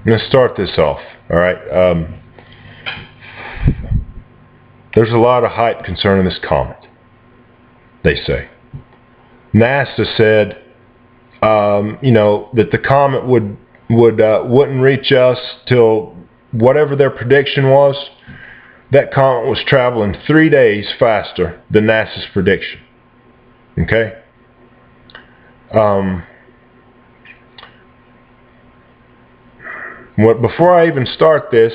I'm going to start this off, all right? There's a lot of hype concerning this comet, they say. NASA said, that the comet wouldn't reach us till whatever their prediction was. That comet was traveling 3 days faster than NASA's prediction. Okay. Before I even start this,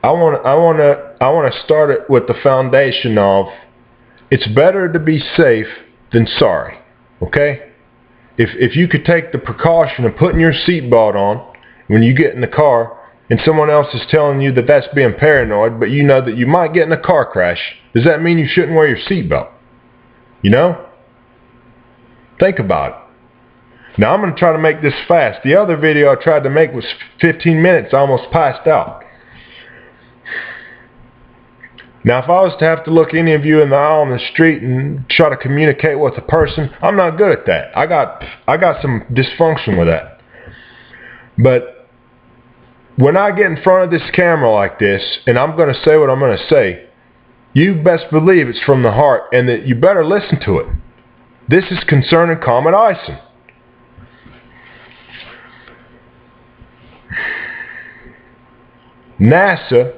I want to start it with the foundation of it's better to be safe than sorry. Okay. If you could take the precaution of putting your seatbelt on when you get in the car, and someone else is telling you that that's being paranoid, but you know that you might get in a car crash, does that mean you shouldn't wear your seatbelt? You know? Think about it. Now I'm going to try to make this fast. The other video I tried to make was 15 minutes. I almost passed out. Now if I was to have to look any of you in the eye on the street and try to communicate with a person, I'm not good at that. I got some dysfunction with that. But when I get in front of this camera like this, and I'm going to say what I'm going to say, you best believe it's from the heart, and that you better listen to it. This is concerning Comet Ison. NASA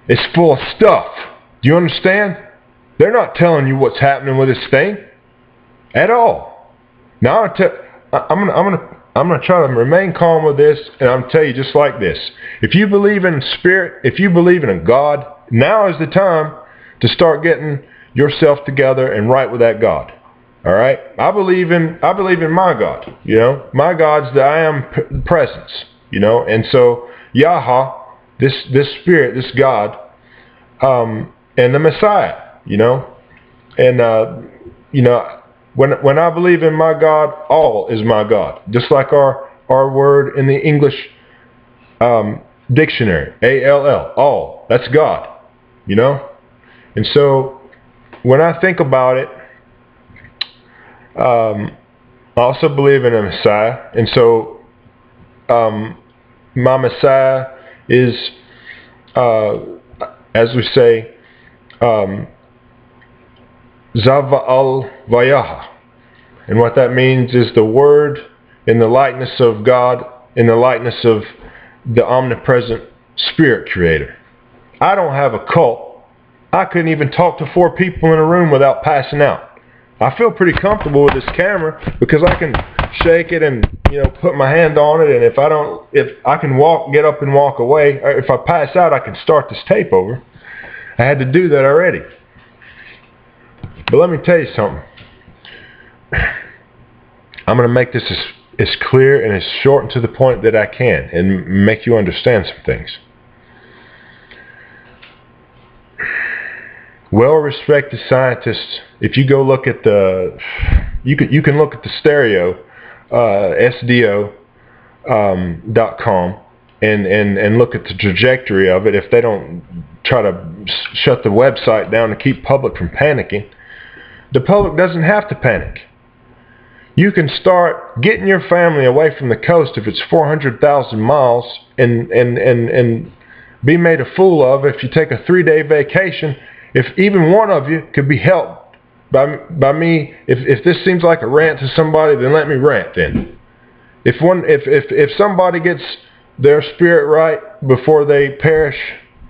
is full of stuff. Do you understand? They're not telling you what's happening with this thing at all. Now I'm going to try to remain calm with this, and I'm going to tell you just like this. If you believe in spirit, if you believe in a God, now is the time to start getting yourself together and right with that God. All right? I believe in my God, you know. My God's the I am presence, you know. And so Yahweh, this spirit, this God, and the Messiah, you know. And when I believe in my God, all is my God. Just like our word in the English dictionary, A-L-L, all. That's God, you know? And so when I think about it, I also believe in a Messiah. And so my Messiah is, as we say, Zava'al Vayaha. And what that means is the Word in the likeness of God, in the likeness of the omnipresent Spirit Creator. I don't have a cult. I couldn't even talk to 4 people in a room without passing out. I feel pretty comfortable with this camera because I can shake it and, you know, put my hand on it, and if I can get up and walk away, or if I pass out, I can start this tape over. I had to do that already. But let me tell you something. I'm going to make this as clear and as short and to the point that I can, and make you understand some things. Well-respected scientists, if you go look at you can look at the stereo, sdo.com, and look at the trajectory of it. If they don't try to shut the website down to keep public from panicking, the public doesn't have to panic. You can start getting your family away from the coast if it's 400,000 miles and be made a fool of if you take a 3-day vacation. If even one of you could be helped by me, if this seems like a rant to somebody, then let me rant then. If somebody gets their spirit right before they perish,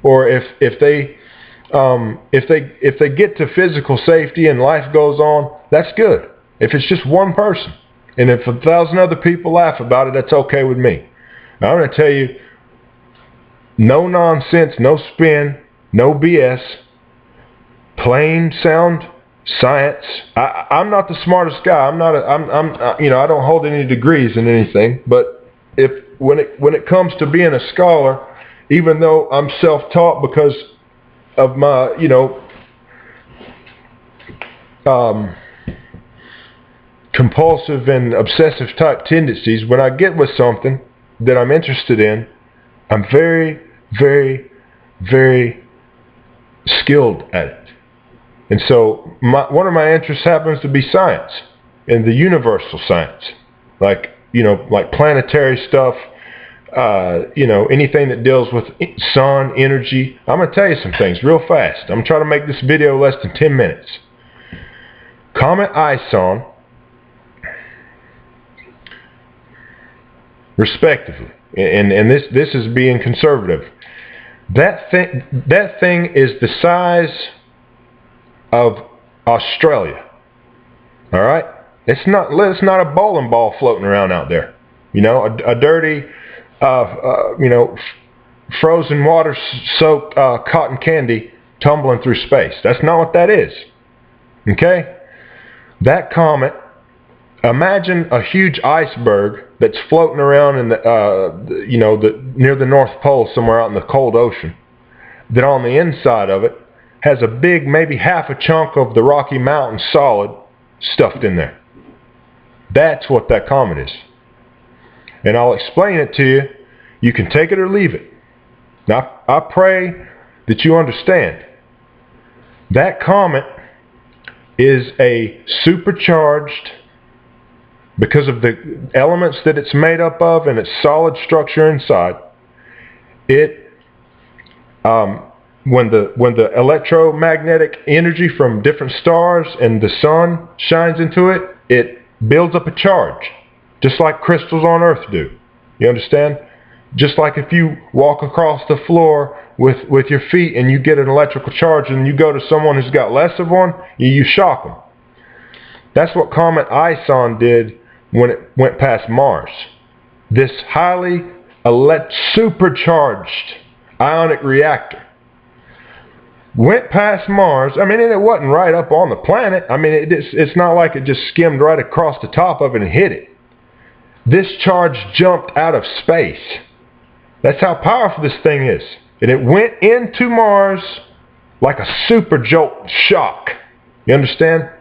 or if they get to physical safety and life goes on, that's good. If it's just one person, and if 1,000 other people laugh about it, that's okay with me. Now I'm going to tell you, no nonsense, no spin, no BS, plain sound science. I'm not the smartest guy. I don't hold any degrees in anything. But when it comes to being a scholar, even though I'm self-taught because of my compulsive and obsessive type tendencies, when I get with something that I'm interested in, I'm very, very, very skilled at it. And so one of my interests happens to be science, and the universal science, like planetary stuff, anything that deals with sun, energy. I'm going to tell you some things real fast. I'm going to try to make this video less than 10 minutes. Comet Ison, respectively, and this is being conservative. That thing is the size of Australia. All right, it's not a bowling ball floating around out there. A dirty, frozen water soaked cotton candy tumbling through space. That's not what that is. Okay, that comet. Imagine a huge iceberg that's floating around in near the North Pole, somewhere out in the cold ocean. That on the inside of it has a big, maybe half a chunk of the Rocky Mountain solid stuffed in there. That's what that comet is. And I'll explain it to you. You can take it or leave it. Now, I pray that you understand. That comet is a supercharged, because of the elements that it's made up of and its solid structure inside. When the electromagnetic energy from different stars and the sun shines into it, it builds up a charge, just like crystals on Earth do. You understand? Just like if you walk across the floor with your feet and you get an electrical charge and you go to someone who's got less of one, you shock them. That's what Comet Ison did when it went past Mars. This highly supercharged ionic reactor went past Mars. I mean, it wasn't right up on the planet. I mean, it's not like it just skimmed right across the top of it and hit it. This charge jumped out of space. That's how powerful this thing is. And it went into Mars like a super jolt shock. You understand?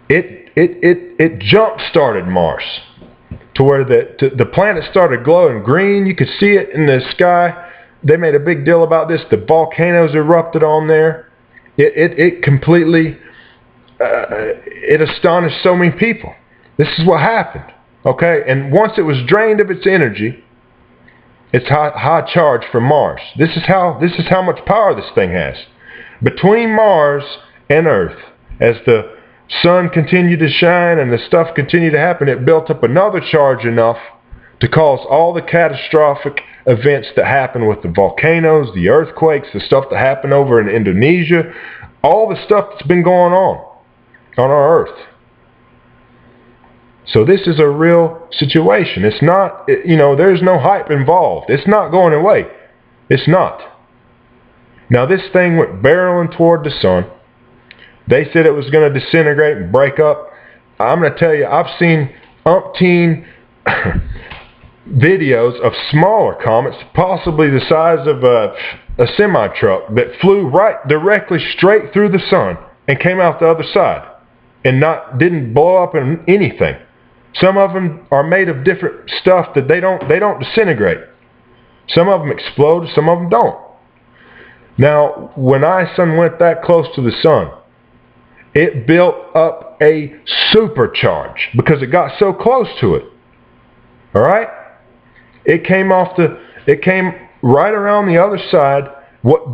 It jump-started Mars to where the planet started glowing green. You could see it in the sky. They made a big deal about this. The volcanoes erupted on there. It completely, it astonished so many people. This is what happened. Okay, and once it was drained of its energy, it's high charge from Mars. This is how much power this thing has. Between Mars and Earth, as the sun continued to shine and the stuff continued to happen, it built up another charge enough to cause all the catastrophic events that happen with the volcanoes, the earthquakes, the stuff that happened over in Indonesia, all the stuff that's been going on our Earth. So this is a real situation. It's not, there's no hype involved. It's not going away. It's not. Now this thing went barreling toward the sun. They said it was going to disintegrate and break up. I'm going to tell you, I've seen umpteen videos of smaller comets, possibly the size of a semi-truck, that flew directly straight through the sun and came out the other side and didn't blow up in anything. Some of them are made of different stuff that they don't disintegrate. Some of them explode, some of them don't. Now, when Ison went that close to the sun, it built up a supercharge because it got so close to it. All right? It came right around the other side. It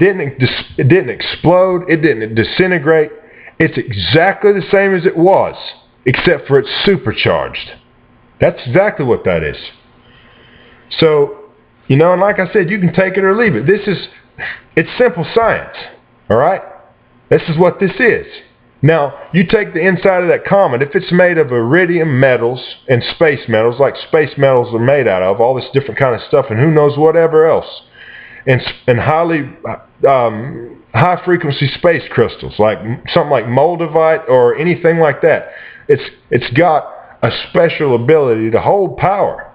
didn't explode. It didn't disintegrate. It's exactly the same as it was, except for it's supercharged. That's exactly what that is. So, and like I said, you can take it or leave it. It's simple science. All right? This is what this is. Now, you take the inside of that comet, if it's made of iridium metals and space metals, like space metals are made out of, all this different kind of stuff, and who knows whatever else, and highly high-frequency space crystals, like something like moldavite or anything like that, it's got a special ability to hold power.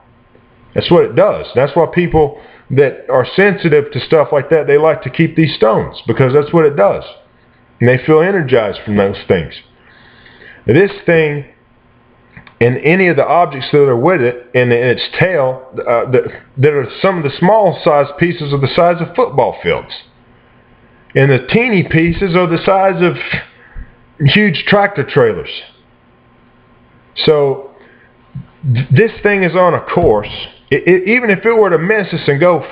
That's what it does. That's why people that are sensitive to stuff like that, they like to keep these stones, because that's what it does. And they feel energized from those things. This thing, and any of the objects that are with it, and in its tail, that are some of the small size pieces are the size of football fields. And the teeny pieces are the size of huge tractor trailers. So this thing is on a course Even if it were to miss us and go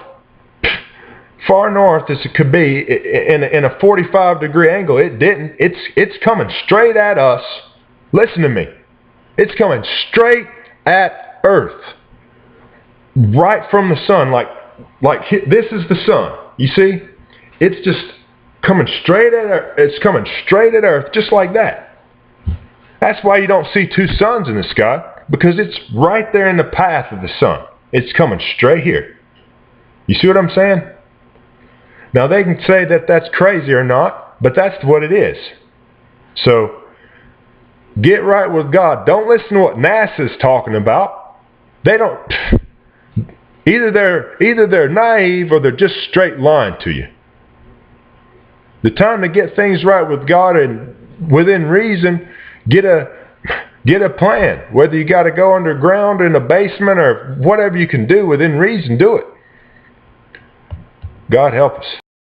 far north as it could be in a 45-degree angle, it didn't. It's coming straight at us. Listen to me. It's coming straight at Earth, right from the sun. Like this is the sun. You see, it's just coming straight at Earth. It's coming straight at Earth, just like that. That's why you don't see two suns in the sky, because it's right there in the path of the sun. It's coming straight here. You see what I'm saying? Now they can say that that's crazy or not, but that's what it is. So get right with God. Don't listen to what NASA's talking about. They don't. Either they're naive or they're just straight lying to you. The time to get things right with God and within reason, get a plan. Whether you got to go underground in a basement or whatever you can do within reason, do it. God help us.